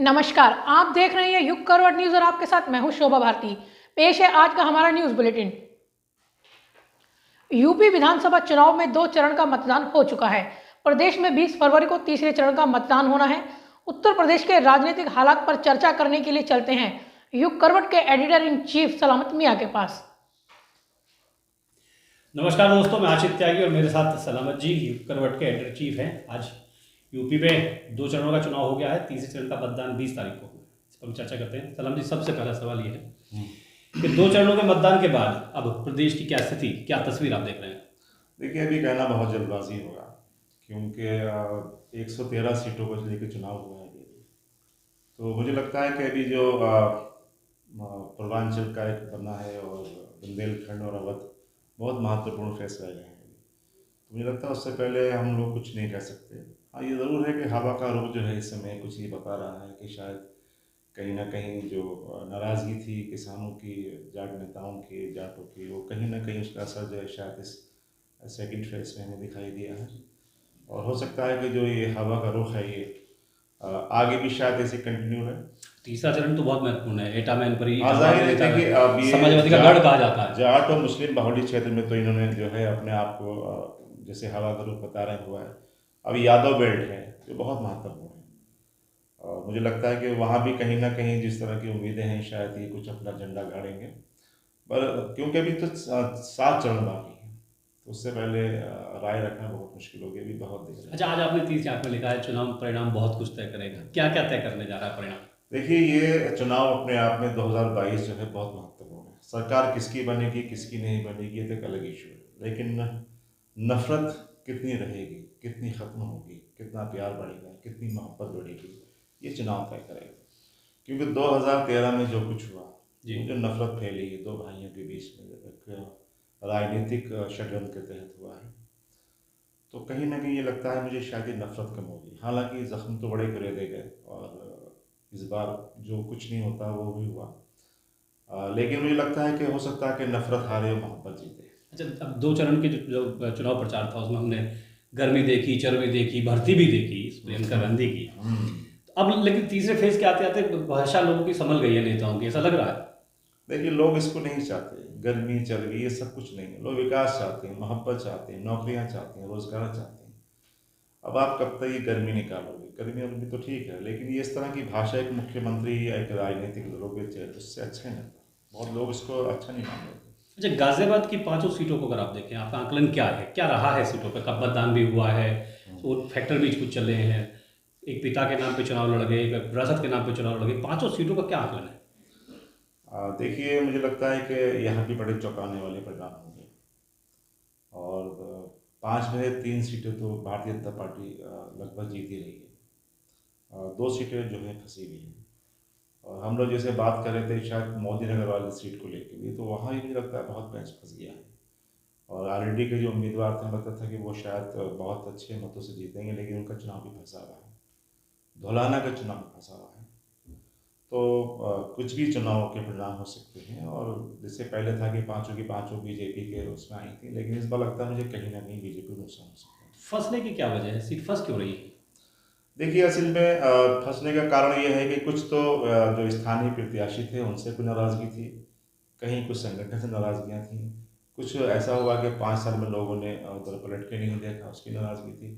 नमस्कार, आप देख रहे हैं युग करवट न्यूज और आपके साथ मैं हूं शोभा भारती। पेश है आज का हमारा न्यूज बुलेटिन। यूपी विधानसभा चुनाव में 2 चरण का मतदान हो चुका है। प्रदेश में 20 फरवरी को तीसरे चरण का मतदान होना है। उत्तर प्रदेश के राजनीतिक हालात पर चर्चा करने के लिए चलते हैं युग करवट के एडिटर इन चीफ सलामत मियां के पास। नमस्कार दोस्तों, मैं आशिक त्यागी और मेरे साथ सलामत जी युग करवट के एडिटर चीफ हैं। आज यूपी में 2 चरणों का चुनाव हो गया है। तीसरे चरण का मतदान 20 तारीख को, इस पर हम चर्चा करते हैं। सलाम जी, सबसे पहला सवाल ये है कि 2 चरणों के मतदान के बाद अब प्रदेश की क्या स्थिति, क्या तस्वीर आप देख रहे हैं? देखिए, अभी कहना बहुत जल्दबाजी होगा क्योंकि 113 सीटों को लेकर चुनाव हुआ है अभी। तो मुझे लगता है कि अभी जो पूर्वांचल का एक बना है और बुंदेलखंड और अवध बहुत महत्वपूर्ण फैसला गए हैं। तो मुझे लगता है उससे पहले हम लोग कुछ नहीं कह सकते। हाँ, ये ज़रूर है कि हवा का रुख जो है इस समय कुछ ये बता रहा है कि शायद कहीं ना कहीं जो नाराज़गी थी किसानों की, जाट नेताओं की, जाटों की, वो कहीं ना कहीं उसका असर जो है शायद इस सेकंड फेज में हमें दिखाई दिया है। और हो सकता है कि जो ये हवा का रुख है ये आगे भी शायद ऐसे कंटिन्यू है। तीसरा चरण तो बहुत महत्वपूर्ण है। एटा में जाहिर है, देखिए अब ये समाजवादी का गढ़ कहा जाता है। जाट और मुस्लिम बाहुल्य क्षेत्र में तो इन्होंने जो है अपने आप को जैसे हवा का रुख बता रहे हुआ है। अब यादव बेल्ट है जो बहुत महत्वपूर्ण है और मुझे लगता है कि वहाँ भी कहीं ना कहीं जिस तरह की उम्मीदें हैं शायद ये कुछ अपना झंडा गाड़ेंगे। पर क्योंकि अभी तो 7 चरण बाकी हैं तो उससे पहले राय रखना बहुत मुश्किल हो गया, अभी बहुत देर है। अच्छा, आज आपने 30 आंक में लिखा है चुनाव परिणाम बहुत कुछ तय करेगा। क्या क्या तय करने जा रहा है परिणाम? देखिए, ये चुनाव अपने आप में 2022 जो है बहुत महत्वपूर्ण है। सरकार किसकी बनेगी किसकी नहीं बनेगी ये तो एक अलग इशू है, लेकिन नफरत कितनी रहेगी, कितनी ख़त्म होगी, कितना प्यार बढ़ेगा, कितनी मोहब्बत बढ़ेगी, ये चुनाव तय करेगा। क्योंकि 2013 में जो कुछ हुआ, जो नफरत फैली दो भाइयों के बीच में, एक राजनीतिक षड्यंत्र के तहत हुआ है, तो कहीं ना कहीं ये लगता है मुझे शायद ये नफरत कम होगी। हालांकि जख्म तो बड़े कुरेदे गए और इस बार जो कुछ नहीं होता वो भी हुआ, लेकिन मुझे लगता है कि हो सकता है कि नफरत हारे और मोहब्बत जीते। अच्छा, अब 2 चरण के जो चुनाव प्रचार था उसमें हमने गर्मी देखी, चरमी देखी, भर्ती भी देखी प्रियंका गांधी की। अब लेकिन तीसरे फेज के आते आते भाषा लोगों की संभल गई है, नेताओं की, ऐसा लग रहा है। देखिए, लोग इसको नहीं चाहते, गर्मी चरमी ये सब कुछ नहीं है। लोग विकास चाहते हैं, मोहब्बत चाहते हैं, नौकरियां चाहते हैं, रोजगार चाहते हैं। अब आप कब तक ये गर्मी निकालोगे? गर्मी अभी तो ठीक है, लेकिन ये इस तरह की भाषा एक मुख्यमंत्री या एक राजनीतिक दलों के चेहरे उससे अच्छा नहीं लगता। बहुत लोग इसको अच्छा नहीं मान रहे। अच्छा, गाजियाबाद की 5 सीटों को अगर आप देखें, आपका आकलन क्या है, क्या रहा है सीटों पर? कब मतदान भी हुआ है, तो फैक्टर भी कुछ चल रहे हैं, एक पिता के नाम पे चुनाव लड़ गए, एक विरासत के नाम पे चुनाव लड़ गए, 5 सीटों का क्या आकलन है? देखिए, मुझे लगता है कि यहाँ भी बड़े चौंकाने वाले परिणाम होंगे और 5 में से 3 सीटें तो भारतीय जनता पार्टी लगभग जीत ही रही है। 2 सीटें जो है फंसी हुई हैं और हम लोग जैसे बात कर रहे थे शायद मोदी नगर वाली सीट को लेकर भी, तो वहाँ ही मुझे लगता है बहुत पेंच फंस गया है और आरएलडी के जो उम्मीदवार थे लगता था कि वो शायद बहुत अच्छे मतों से जीतेंगे, लेकिन उनका चुनाव भी फंसा रहा है। धौलाना का चुनाव फंसा रहा है। तो कुछ भी चुनाव के परिणाम हो सकते हैं और जिससे पहले था कि पाँचों की पाँचों बीजेपी के उसमें आई थी, लेकिन इस बार लगता है मुझे कहीं ना कहीं बीजेपी नुकसान हो सकता है। फंसने की क्या वजह है? सीट फंस क्यों रही है? देखिए, असल में फंसने का कारण ये है कि कुछ तो जो स्थानीय प्रत्याशी थे उनसे कोई नाराज़गी थी, कहीं कुछ संगठन से नाराज़गियाँ थी, कुछ ऐसा हुआ कि 5 साल में लोगों ने उधर पलट के नहीं देखा, उसकी नाराज़गी थी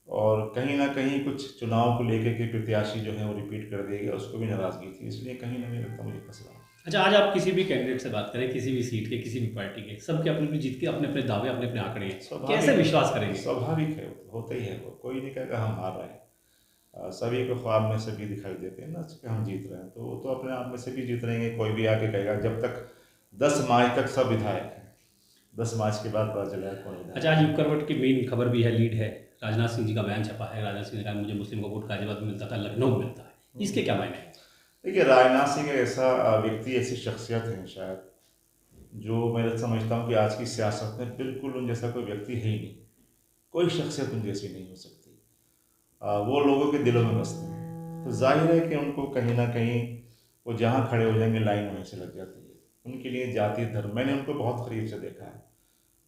और कहीं ना कहीं कुछ चुनाव को लेकर के प्रत्याशी जो है वो रिपीट कर दिए गए, उसको भी नाराज़गी थी। इसलिए कहीं ना कहीं लगता मुझे फंस रहा है। अच्छा, आज आप किसी भी कैंडिडेट से बात करें, किसी भी सीट के, किसी भी पार्टी के, सबके अपनी अपनी जीत के अपने अपने दावे, अपने अपने आंकड़े हैं, कैसे विश्वास करेंगे? स्वाभाविक है, होता ही है, वो कोई नहीं कहेगा हम हार रहे हैं। सभी को ख्वाब में सभी दिखाई देते हैं ना कि हम जीत रहे हैं, तो वो तो अपने आप में से भी जीत रहेंगे। कोई भी आके कहेगा, जब तक 10 मार्च तक सब विधायक हैं, 10 मार्च के बाद पता चलेगा कौन विधायक। अच्छा, आज युग करवट की मेन खबर भी है, लीड है, राजनाथ सिंह जी का बयान छपा है। राजनाथ सिंह ने कहा मुझे मुस्लिम का वोट गाजियाबाद में मिलता था, लखनऊ में मिलता है। इसके क्या मायने हैं? देखिए, राजनाथ सिंह ऐसा व्यक्ति, ऐसी शख्सियत है शायद जो मैं समझता हूँ कि आज की सियासत में बिल्कुल उन जैसा कोई व्यक्ति है ही नहीं। कोई शख्सियत उन जैसी नहीं हो सकती। वो लोगों के दिलों में बसते हैं, तो जाहिर है कि उनको कहीं ना कहीं वो जहाँ खड़े हो जाएंगे लाइन वहीं से लग जाती है। उनके लिए जाति धर्म, मैंने उनको बहुत करीब से देखा है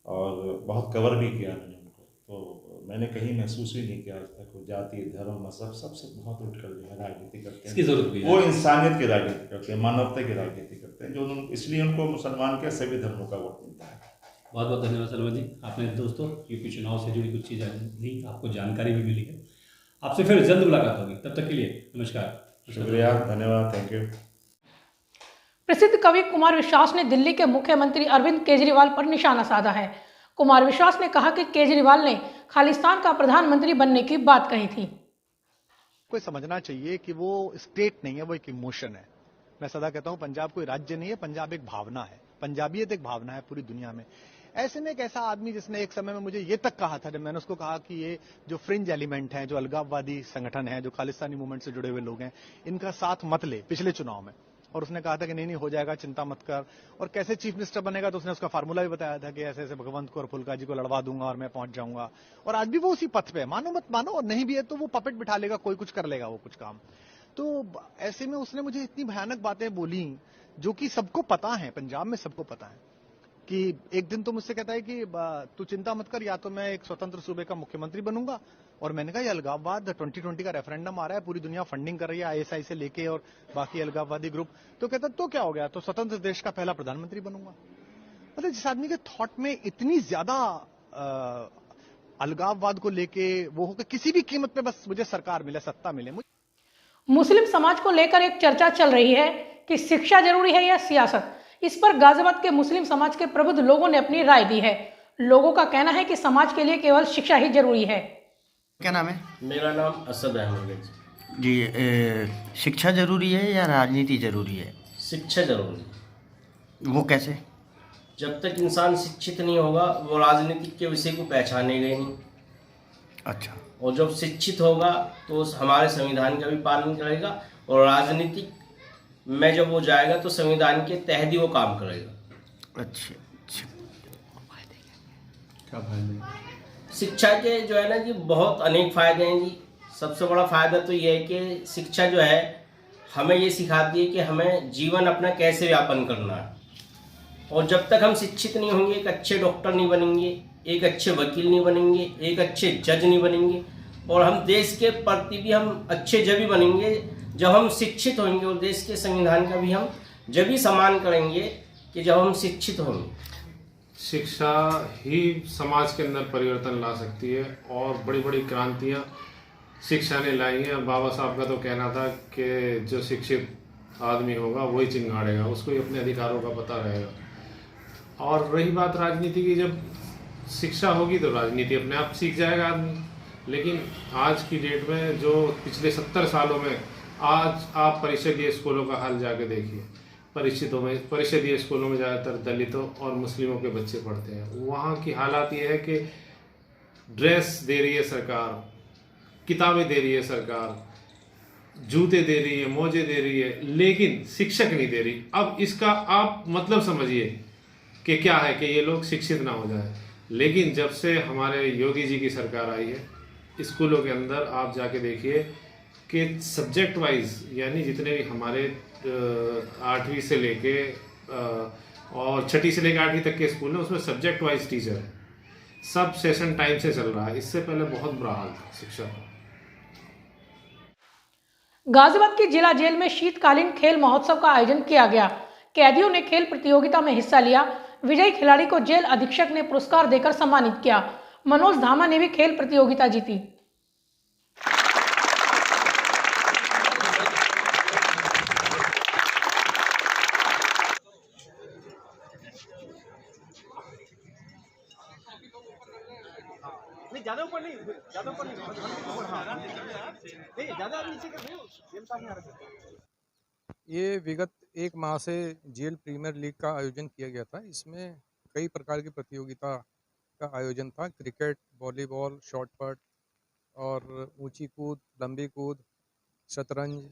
और बहुत कवर भी किया मैंने उनको, तो मैंने कहीं महसूस ही नहीं किया आज तक। वो जाति, धर्म, मजहब सबसे बहुत उठकर जो है राजनीति करते इसकी हैं। जरूरत भी है। वो इंसानियत की राजनीति करते हैं, मानवता की राजनीति करते हैं, जो इसलिए उनको मुसलमान के सभी धर्मों का वोट मिलता है। बहुत बहुत धन्यवाद सलमान जी, आपने दोस्तों यूपी चुनाव से जुड़ी कुछ चीज़ें दी, आपको जानकारी भी मिली है। आपसे फिर जल्द मुलाकात होगी, तब तक के लिए नमस्कार। शुक्रिया, धन्यवाद, थैंक यू। प्रसिद्ध कवि कुमार विश्वास ने दिल्ली के मुख्यमंत्री अरविंद केजरीवाल पर निशाना साधा है। कुमार विश्वास ने कहा कि केजरीवाल ने खालिस्तान का प्रधानमंत्री बनने की बात कही थी। कोई समझना चाहिए कि वो स्टेट नहीं है, वो एक इमोशन है। मैं सदा कहता हूं पंजाब कोई राज्य नहीं है, पंजाब एक भावना है। पंजाबियत एक भावना है पूरी दुनिया में। ऐसे में एक ऐसा आदमी जिसने एक समय में मुझे ये तक कहा था, जब मैंने उसको कहा कि ये जो फ्रिंज एलिमेंट हैं, जो अलगाववादी संगठन है, जो खालिस्तानी मूवमेंट से जुड़े हुए लोग हैं, इनका साथ मत ले पिछले चुनाव में। और उसने कहा था कि नहीं हो जाएगा, चिंता मत कर। और कैसे चीफ मिनिस्टर बनेगा तो उसने उसका फार्मूला भी बताया था कि ऐसे ऐसे भगवंत को और फुल्का जी को लड़वा दूंगा और मैं पहुंच जाऊंगा। और आज भी वो उसी पथ पे है, मानो मत मानो, और नहीं भी है तो वो पपेट बिठा लेगा, कोई कुछ कर लेगा वो कुछ काम। तो ऐसे में उसने मुझे इतनी भयानक बातें बोली जो कि सबको पता है, पंजाब में सबको पता है। कि एक दिन तो मुझसे कहता है कि तू चिंता मत कर, या तो मैं एक स्वतंत्र सूबे का मुख्यमंत्री बनूंगा। और मैंने कहा ये अलगाववाद 2020 का रेफरेंडम आ रहा है, पूरी दुनिया फंडिंग कर रही है आईएसआई से लेके और बाकी अलगाववादी ग्रुप। तो कहता तो क्या हो गया, तो स्वतंत्र देश का पहला प्रधानमंत्री बनूंगा। मतलब जिस आदमी के थॉट में इतनी ज्यादा अलगाववाद को लेके वो हो कि किसी भी कीमत पे बस मुझे सरकार मिले, सत्ता मिले। मुस्लिम समाज को लेकर एक चर्चा चल रही है कि शिक्षा जरूरी है या सियासत। इस पर गाजियाबाद के मुस्लिम समाज के प्रबुद्ध लोगों ने अपनी राय दी है। लोगों का कहना है कि समाज के लिए केवल शिक्षा ही जरूरी है। क्या नाम है? मेरा नाम असद अहमद है जी। शिक्षा जरूरी है या राजनीति जरूरी है? शिक्षा जरूरी है। वो कैसे? जब तक इंसान शिक्षित नहीं होगा वो राजनीतिक के विषय को पहचानेगा ही नहीं। अच्छा। और जब शिक्षित होगा तो हमारे संविधान का भी पालन करेगा, और राजनीतिक में जब वो जाएगा तो संविधान के तहत ही वो काम करेगा। अच्छा। क्या फायदे? शिक्षा के जो है ना जी बहुत अनेक फायदे हैं जी। सबसे बड़ा फायदा तो ये है कि शिक्षा जो है हमें ये सिखाती है कि हमें जीवन अपना कैसे व्यापन करना है। और जब तक हम शिक्षित नहीं होंगे, एक अच्छे डॉक्टर नहीं बनेंगे, एक अच्छे वकील नहीं बनेंगे, एक अच्छे जज नहीं बनेंगे, और हम देश के प्रति भी हम अच्छे जज भी बनेंगे जब हम शिक्षित होंगे। और देश के संविधान का भी हम जब भी सम्मान करेंगे कि जब हम शिक्षित होंगे। शिक्षा ही समाज के अंदर परिवर्तन ला सकती है, और बड़ी बड़ी क्रांतियाँ शिक्षा ने लाई हैं। बाबा साहब का तो कहना था कि जो शिक्षित आदमी होगा वही चिंगाड़ेगा, उसको ही अपने अधिकारों का पता रहेगा। और रही बात राजनीति की, जब शिक्षा होगी तो राजनीति अपने आप सीख जाएगा आदमी। लेकिन आज की डेट में जो पिछले 70 सालों में, आज आप परिषदीय स्कूलों का हाल जाके देखिए। परिषदीय स्कूलों में ज़्यादातर दलितों और मुस्लिमों के बच्चे पढ़ते हैं। वहाँ की हालात ये है कि ड्रेस दे रही है सरकार, किताबें दे रही है सरकार, जूते दे रही है, मोजे दे रही है, लेकिन शिक्षक नहीं दे रही। अब इसका आप मतलब समझिए कि क्या है कि ये लोग शिक्षित ना हो जाए। लेकिन जब से हमारे योगी जी की सरकार आई है, स्कूलों के अंदर आप जाके देखिए कि सब्जेक्ट वाइज, यानी जितने भी हमारे 8वीं से लेके और 6ठी से लेकर 8वीं तक के स्कूल हैं, उसमें सब्जेक्ट वाइज टीचर है। सब सेशन टाइम से चल रहा है। इससे पहले बहुत बुरा हाल था शिक्षा का। गाजियाबाद की जिला जेल में शीतकालीन खेल महोत्सव का आयोजन किया गया। कैदियों ने खेल प्रतियोगिता में हिस्सा लिया। विजयी खिलाड़ी को जेल अधीक्षक ने पुरस्कार देकर सम्मानित किया। मनोज धामा ने भी खेल प्रतियोगिता जीती। ये विगत एक माह से जेल प्रीमियर लीग का आयोजन किया गया था। इसमें कई प्रकार की प्रतियोगिता का आयोजन था। क्रिकेट, वॉलीबॉल, शॉट पुट और ऊंची कूद, लंबी कूद, शतरंज,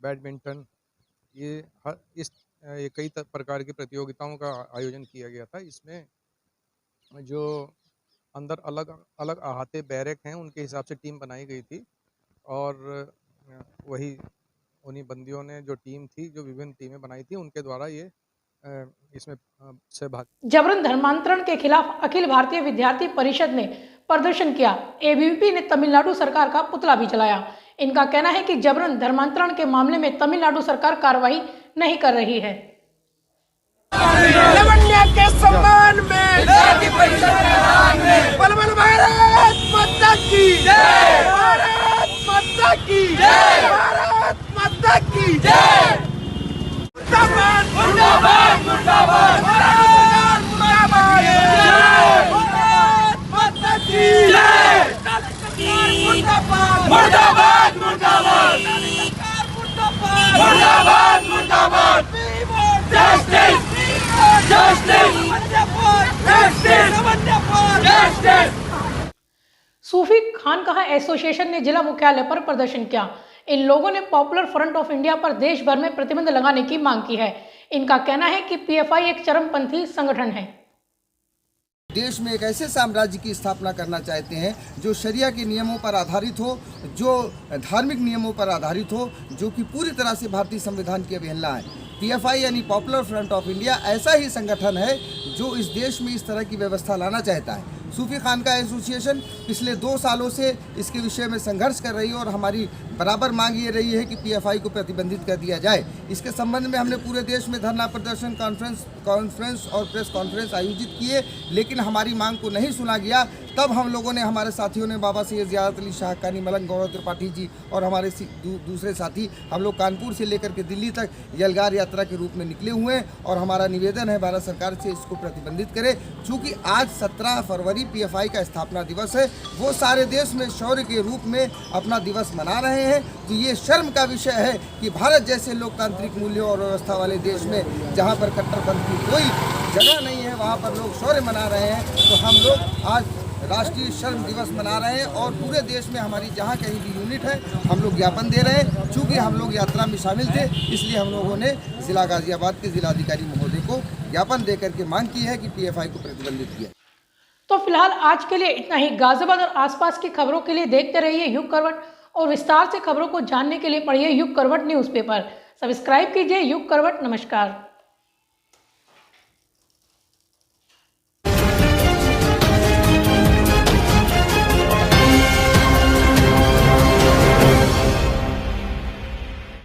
बैडमिंटन, ये कई प्रकार की प्रतियोगिताओं का आयोजन किया गया था। इसमें जो अंदर अलग अलग अहाते बैरक हैं, उनके हिसाब से टीम बनाई गई थी, और वही उन्हीं बंदियों ने जो टीम थी, जो विभिन्न टीमें बनाई थी, उनके द्वारा ये इसमें सहभाग। जबरन धर्मांतरण के खिलाफ अखिल भारतीय विद्यार्थी परिषद ने प्रदर्शन किया। एबीवीपी ने तमिलनाडु सरकार का पुतला भी जलाया। इनका कहना है कि जबरन धर्मांतरण के मामले में तमिलनाडु सरकार कार्रवाई नहीं कर रही है। लावण्य के सम्मान में बल भारत माता की जय, भारत माता की जय, भारत माता की जय। मुर्दाबाद मुर्दाबाद मुर्दाबाद भारत मुर्दाबाद जय, भारत माता की जय, मुर्दाबाद मुर्दाबाद मुर्दाबाद मुर्दाबाद मुर्दाबाद जस्टिस सूफी खानकाह एसोसिएशन ने जिला मुख्यालय पर प्रदर्शन किया। इन लोगों ने पॉपुलर फ्रंट ऑफ इंडिया पर देश भर में प्रतिबंध लगाने की मांग की है। इनका कहना है कि पीएफआई एक चरमपंथी संगठन है। देश में एक ऐसे साम्राज्य की स्थापना करना चाहते हैं जो शरिया के नियमों पर आधारित हो, जो धार्मिक नियमों पर आधारित हो, जो कि पूरी तरह से भारतीय संविधान की अवहेलना है। पीएफआई यानी पॉपुलर फ्रंट ऑफ इंडिया ऐसा ही संगठन है जो इस देश में इस तरह की व्यवस्था लाना चाहता है। सूफी खानकाह एसोसिएशन पिछले 2 सालों से इसके विषय में संघर्ष कर रही है और हमारी बराबर मांग ये रही है कि पीएफआई को प्रतिबंधित कर दिया जाए। इसके संबंध में हमने पूरे देश में धरना प्रदर्शन, कॉन्फ्रेंस और प्रेस कॉन्फ्रेंस आयोजित किए, लेकिन हमारी मांग को नहीं सुना गया। तब हम लोगों ने, हमारे साथियों ने, बाबा सैयद ज़ियारत अली शाह हक्कानी मलंग, गौरव त्रिपाठी जी और हमारे दूसरे साथी, हम लोग कानपुर से लेकर के दिल्ली तक यलगार यात्रा के रूप में निकले हुए हैं और हमारा निवेदन है भारत सरकार से इसको प्रतिबंधित करे। चूँकि आज 17 फरवरी पीएफआई का स्थापना दिवस है, वो सारे देश में शौर्य के रूप में अपना दिवस मना रहे हैं, तो ये शर्म का विषय है कि भारत जैसे लोकतांत्रिक मूल्यों और व्यवस्था वाले देश में जहाँ पर कट्टरपंथ की कोई जगह नहीं है, वहाँ पर लोग शौर्य मना रहे हैं। तो हम लोग आज राष्ट्रीय शर्म दिवस मना रहे हैं और पूरे देश में हमारी जहाँ कहीं भी यूनिट है, हम लोग ज्ञापन दे रहे हैं। चूँकि हम लोग यात्रा में शामिल थे, इसलिए हम लोगों ने जिला गाजियाबाद के जिलाधिकारी महोदय को ज्ञापन दे करके मांग की है कि पीएफआई को प्रतिबंधित किया। तो फिलहाल आज के लिए इतना ही। गाजियाबाद और आसपास की खबरों के लिए देखते रहिए युग करवट और विस्तार से खबरों को जानने के लिए पढ़िए युग करवट न्यूज़पेपर। सब्सक्राइब कीजिए युग करवट। नमस्कार।